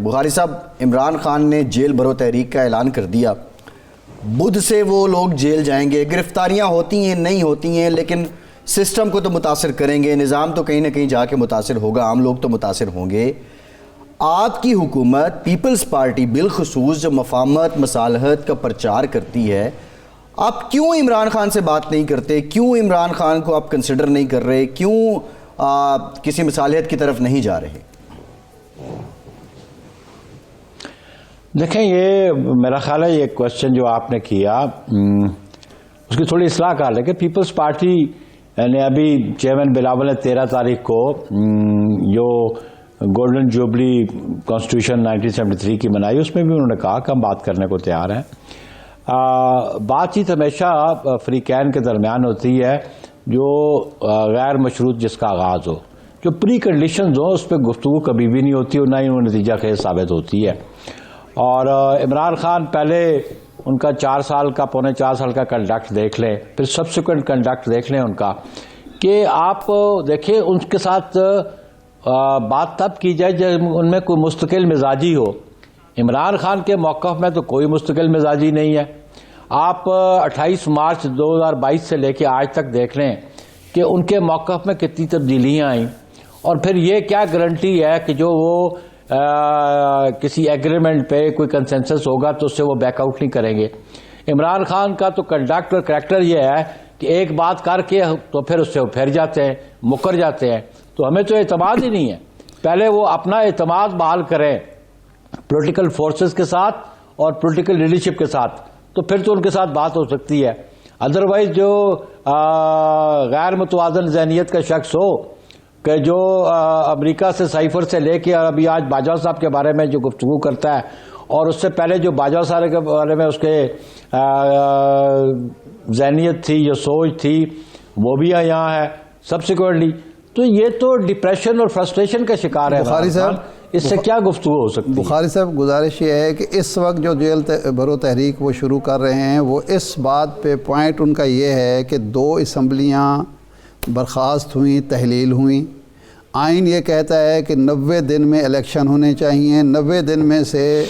بخاری صاحب، عمران خان نے جیل بھرو تحریک کا اعلان کر دیا، بدھ سے وہ لوگ جیل جائیں گے، گرفتاریاں ہوتی ہیں نہیں ہوتی ہیں لیکن سسٹم کو تو متاثر کریں گے، نظام تو کہیں نہ کہیں جا کے متاثر ہوگا، عام لوگ تو متاثر ہوں گے۔ آپ کی حکومت پیپلز پارٹی بالخصوص جو مفاہمت مصالحت کا پرچار کرتی ہے، آپ کیوں عمران خان سے بات نہیں کرتے؟ کیوں عمران خان کو آپ کنسیڈر نہیں کر رہے؟ کیوں کسی مصالحت کی طرف نہیں جا رہے؟ دیکھیں، یہ میرا خیال ہے یہ کوشچن جو آپ نے کیا اس کی تھوڑی اصلاح کر لیں کہ پیپلز پارٹی نے ابھی چیئرمین بلاول نے 13 تاریخ کو جو گولڈن جوبلی کانسٹیٹیوشن 1973 کی منائی، اس میں بھی انہوں نے کہا کہ ہم بات کرنے کو تیار ہیں۔ بات چیت ہمیشہ فریقین کے درمیان ہوتی ہے جو غیر مشروط جس کا آغاز ہو، جو پری کنڈیشنز ہوں اس پہ گفتگو کبھی بھی نہیں ہوتی اور نہ ہی وہ نتیجہ خیز ثابت ہوتی ہے۔ اور عمران خان پہلے ان کا 4 سال کا پونے 4 سال کا کنڈکٹ دیکھ لیں، پھر سبسیکوینٹ کنڈکٹ دیکھ لیں ان کا، کہ آپ دیکھیں ان کے ساتھ بات تب کی جائے جب ان میں کوئی مستقل مزاجی ہو۔ عمران خان کے موقف میں تو کوئی مستقل مزاجی نہیں ہے۔ آپ 28 مارچ 2022 سے لے کے آج تک دیکھ لیں کہ ان کے موقف میں کتنی تبدیلیاں آئیں، اور پھر یہ کیا گارنٹی ہے کہ جو وہ کسی ایگریمنٹ پہ کوئی کنسنسس ہوگا تو اس سے وہ بیک آؤٹ نہیں کریں گے۔ عمران خان کا تو کنڈکٹ اور کریکٹر یہ ہے کہ ایک بات کر کے تو پھر اس سے وہ پھر جاتے ہیں، مکر جاتے ہیں، تو ہمیں تو اعتماد ہی نہیں ہے۔ پہلے وہ اپنا اعتماد بحال کریں پولیٹیکل فورسز کے ساتھ اور پولیٹیکل لیڈرشپ کے ساتھ، تو پھر تو ان کے ساتھ بات ہو سکتی ہے۔ ادروائز جو غیر متوازن ذہنیت کا شخص ہو کہ جو امریکہ سے سائفر سے لے کے ابھی آج باجوہ صاحب کے بارے میں جو گفتگو کرتا ہے، اور اس سے پہلے جو باجوہ صاحب کے بارے میں اس کے ذہنیت تھی، جو سوچ تھی، وہ بھی یہاں ہے سبسیکوئنٹلی، تو یہ تو ڈپریشن اور فرسٹریشن کا شکار ہے۔ بخاری صاحب، اس سے کیا گفتگو ہو سکتی ہے؟ بخاری صاحب، گزارش یہ ہے کہ اس وقت جو جیل بھرو تحریک وہ شروع کر رہے ہیں، وہ اس بات پہ پوائنٹ ان کا یہ ہے کہ 2 اسمبلیاں برخاست ہوئیں، تحلیل ہوئیں۔ آئین یہ کہتا ہے کہ 90 دن میں الیکشن ہونے چاہیے، 90 دن میں سے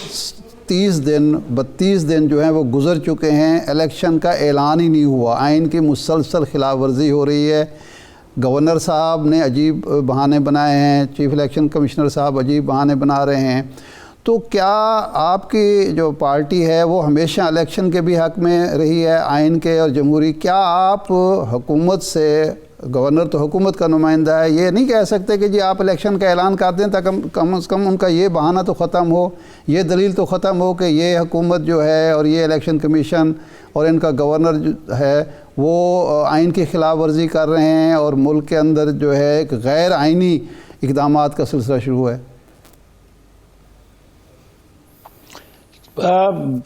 32 دن جو ہیں وہ گزر چکے ہیں، الیکشن کا اعلان ہی نہیں ہوا۔ آئین کی مسلسل خلاف ورزی ہو رہی ہے۔ گورنر صاحب نے عجیب بہانے بنائے ہیں، چیف الیکشن کمشنر صاحب عجیب بہانے بنا رہے ہیں۔ تو کیا آپ کی جو پارٹی ہے وہ ہمیشہ الیکشن کے بھی حق میں رہی ہے، آئین کے اور جمہوری؟ کیا آپ حکومت سے، گورنر تو حکومت کا نمائندہ ہے، یہ نہیں کہہ سکتے کہ جی آپ الیکشن کا اعلان کر دیں تاکہ کم از کم ان کا یہ بہانہ تو ختم ہو، یہ دلیل تو ختم ہو کہ یہ حکومت جو ہے اور یہ الیکشن کمیشن اور ان کا گورنر جو ہے وہ آئین کی خلاف ورزی کر رہے ہیں اور ملک کے اندر جو ہے ایک غیر آئینی اقدامات کا سلسلہ شروع ہے؟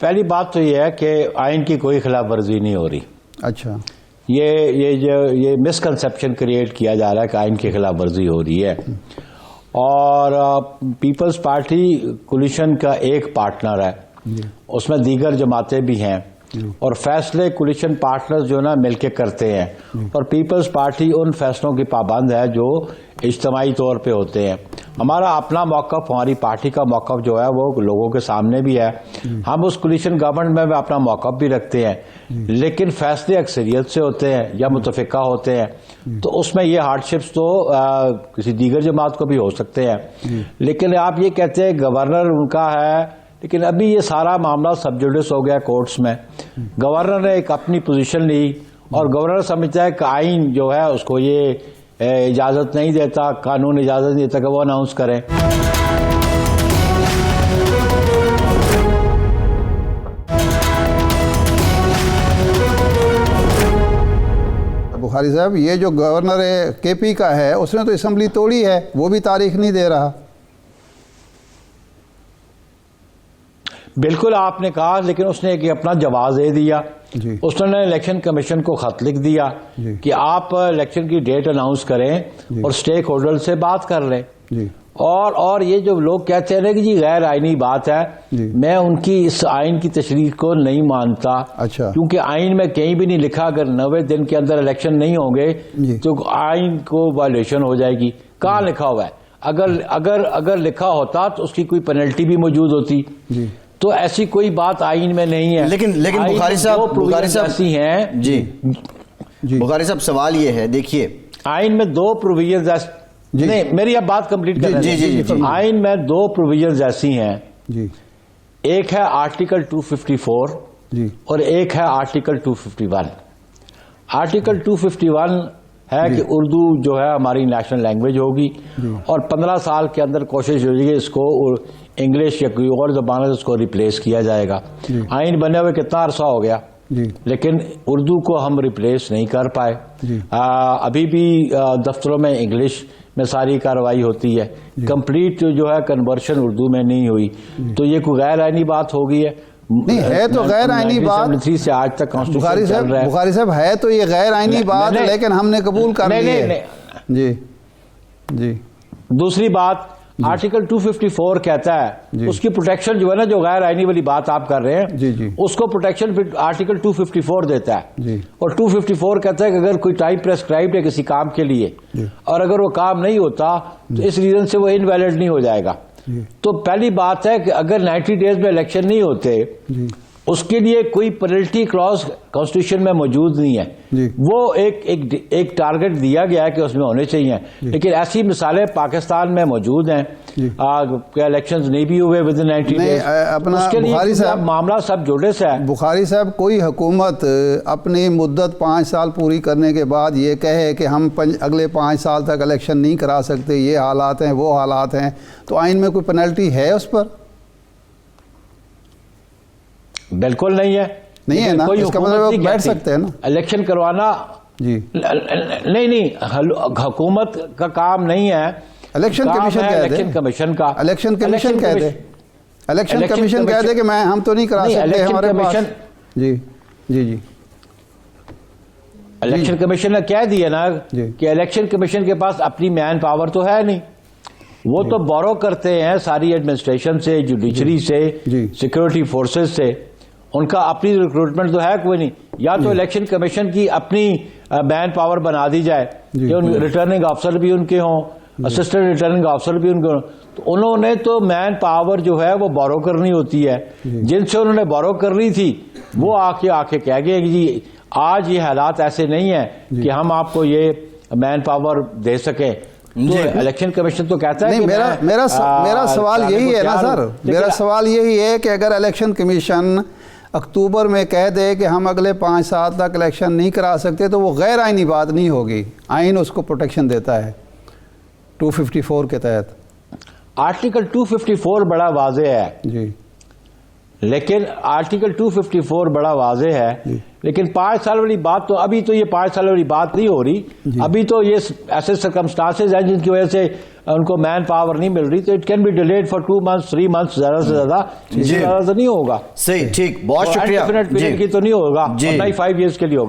پہلی بات تو یہ ہے کہ آئین کی کوئی خلاف ورزی نہیں ہو رہی۔ اچھا، یہ مسکنسیپشن کریٹ کیا جا رہا ہے کہ آئین کی خلاف ورزی ہو رہی ہے، اور پیپلز پارٹی کولیشن کا ایک پارٹنر ہے، اس میں دیگر جماعتیں بھی ہیں، اور فیصلے کولیشن پارٹنرز جو نا مل کے کرتے ہیں، اور پیپلز پارٹی ان فیصلوں کی پابند ہے جو اجتماعی طور پہ ہوتے ہیں۔ ہمارا اپنا موقف، ہماری پارٹی کا موقف جو ہے وہ لوگوں کے سامنے بھی ہے، ہم اس کولیشن گورنمنٹ میں اپنا موقف بھی رکھتے ہیں، لیکن فیصلے اکثریت سے ہوتے ہیں یا متفقہ ہوتے ہیں، تو اس میں یہ ہارڈشپس تو کسی دیگر جماعت کو بھی ہو سکتے ہیں۔ لیکن آپ یہ کہتے ہیں گورنر ان کا ہے، لیکن ابھی یہ سارا معاملہ سب جوڈس ہو گیا کورٹس میں۔ گورنر نے ایک اپنی پوزیشن لی، اور گورنر سمجھتا ہے کہ آئین جو ہے اس کو یہ اجازت نہیں دیتا، قانون اجازت نہیں دیتا کہ وہ اناؤنس کریں۔ بخاری صاحب، یہ جو گورنر کے پی کا ہے اس نے تو اسمبلی توڑی ہے، وہ بھی تاریخ نہیں دے رہا۔ بالکل آپ نے کہا، لیکن اس نے ایک اپنا جواز دے دیا۔ اس نے الیکشن کمیشن کو خط لکھ دیا کہ آپ الیکشن کی ڈیٹ اناؤنس کریں اور سٹیک ہولڈر سے بات کر لیں۔ اور یہ جو لوگ کہتے ہیں کہ جی غیر آئینی بات ہے، میں ان کی اس آئین کی تشریح کو نہیں مانتا، کیونکہ آئین میں کہیں بھی نہیں لکھا اگر 90 دن کے اندر الیکشن نہیں ہوں گے تو آئین کو وائلیشن ہو جائے گی۔ کہاں لکھا ہوا ہے؟ اگر لکھا ہوتا تو اس کی کوئی پینلٹی بھی موجود ہوتی. تو ایسی کوئی بات آئین میں نہیں ہے. لیکن بخاری صاحب ایسی ہیں. جی بخاری صاحب سوال یہ ہے، دیکھیے آئین میں 2 پروویژنز نہیں، میری اب بات کمپلیٹ کریں. جی آئین میں 2 پروویژنز ایسی ہیں، ایک ہے آرٹیکل 254 اور ایک ہے آرٹیکل 251. آرٹیکل 251 ہے کہ اردو جو ہے ہماری نیشنل لینگویج ہوگی اور 15 سال کے اندر کوشش ہوگی اس کو انگلش یا کوئی اور زبان سے اس کو ریپلیس کیا جائے گا. آئین بنے ہوئے کتنا عرصہ ہو گیا، لیکن اردو کو ہم ریپلیس نہیں کر پائے. ابھی بھی دفتروں میں انگلش میں ساری کارروائی ہوتی ہے، کمپلیٹ جو ہے کنورشن اردو میں نہیں ہوئی. تو یہ کوئی غیر آئینی بات ہو گئی ہے؟ نہیں ہے تو غیر آئینی بات. 1973 سے آج تک بخاری صاحب ہے تو یہ غیر آئینی بات، لیکن ہم نے قبول کر لی ہے. جی دوسری بات، آرٹیکل 254 کہتا ہے اس کی پروٹیکشن جو ہے نا، جو غیر آئینی والی بات آپ کر رہے ہیں، اس کو پروٹیکشن آرٹیکل 254 دیتا ہے. اور 254 کہتا ہے کہ اگر کوئی ٹائم پریسکرائبڈ ہے کسی کام کے لیے اور اگر وہ کام نہیں ہوتا تو اس ریزن سے وہ انویلڈ نہیں ہو جائے گا. تو پہلی بات ہے کہ اگر 90 ڈیز میں الیکشن نہیں ہوتے اس کے لیے کوئی پینلٹی کلاز کانسٹیٹیوشن میں موجود نہیں ہے. وہ ایک ٹارگٹ دیا گیا ہے کہ اس میں ہونے چاہیے، لیکن ایسی مثالیں پاکستان میں موجود ہیں کہ الیکشنز نہیں بھی ہوئے ود ان 90 ڈیز. اس کے لیے معاملہ سب جوڑے سے ہے. بخاری صاحب، کوئی حکومت اپنی مدت 5 سال پوری کرنے کے بعد یہ کہے کہ ہم اگلے 5 سال تک الیکشن نہیں کرا سکتے، یہ حالات ہیں وہ حالات ہیں، تو آئین میں کوئی پینلٹی ہے اس پر؟ بالکل نہیں ہے. نہیں ہے نا، اس کا مطلب بیٹھ سکتے ہیں نا الیکشن کروانا. نہیں، حکومت کا کام نہیں ہے. الیکشن کمیشن کہہ دے، الیکشن کمیشن کہہ دے، الیکشن کمیشن کہہ دے کہ ہم تو نہیں کرا سکتے ہمارے پاس. جی الیکشن کمیشن نے کہہ دیا نا کہ الیکشن کمیشن کے پاس اپنی مین پاور تو ہے نہیں. وہ تو بورو کرتے ہیں ساری ایڈمنسٹریشن سے، جوڈیشری سے، سیکورٹی فورسز سے. ان کا اپنی ریکروٹمنٹ تو ہے کوئی نہیں. یا تو الیکشن کمیشن کی اپنی مین پاور بنا دی جائے کہ ریٹرننگ آفیسر بھی ان کے ہوں، اسسٹنٹ ریٹرننگ آفیسر بھی ان کے ہوں. تو انہوں نے تو مین پاور جو ہے وہ بورو کرنی ہوتی ہے. جن سے انہوں نے بورو کرنی تھی وہ آ کے کہہ گئے کہ جی آج یہ حالات ایسے نہیں ہیں کہ ہم آپ کو یہ مین پاور دے سکیں. الیکشن کمیشن تو کہتا ہے کہ میرا سوال یہی ہے نا سر، میرا سوال یہی ہے کہ اگر الیکشن کمیشن اکتوبر میں کہہ دے کہ ہم اگلے 5 سال تک الیکشن نہیں کرا سکتے تو وہ غیر آئینی بات نہیں ہوگی. آئین اس کو پروٹیکشن دیتا ہے 254 کے تحت. آرٹیکل 254 بڑا واضح ہے لیکن آرٹیکل 254 بڑا واضح ہے لیکن 5 سال والی بات تو ابھی تو یہ 5 سال والی بات نہیں ہو رہی. ابھی تو یہ ایسے سرکمسٹانسز ہیں جن کی وجہ سے ان کو مین پاور نہیں مل رہی. تو it can be delayed for 2 months 3 months، زیادہ سے زیادہ اس سے زیادہ تو نہیں ہوگا. صحیح، ٹھیک، بہت شکریہ. ڈیفینٹ پیریڈ کی تو نہیں ہوگا، 5 years کے لیے ہوگا.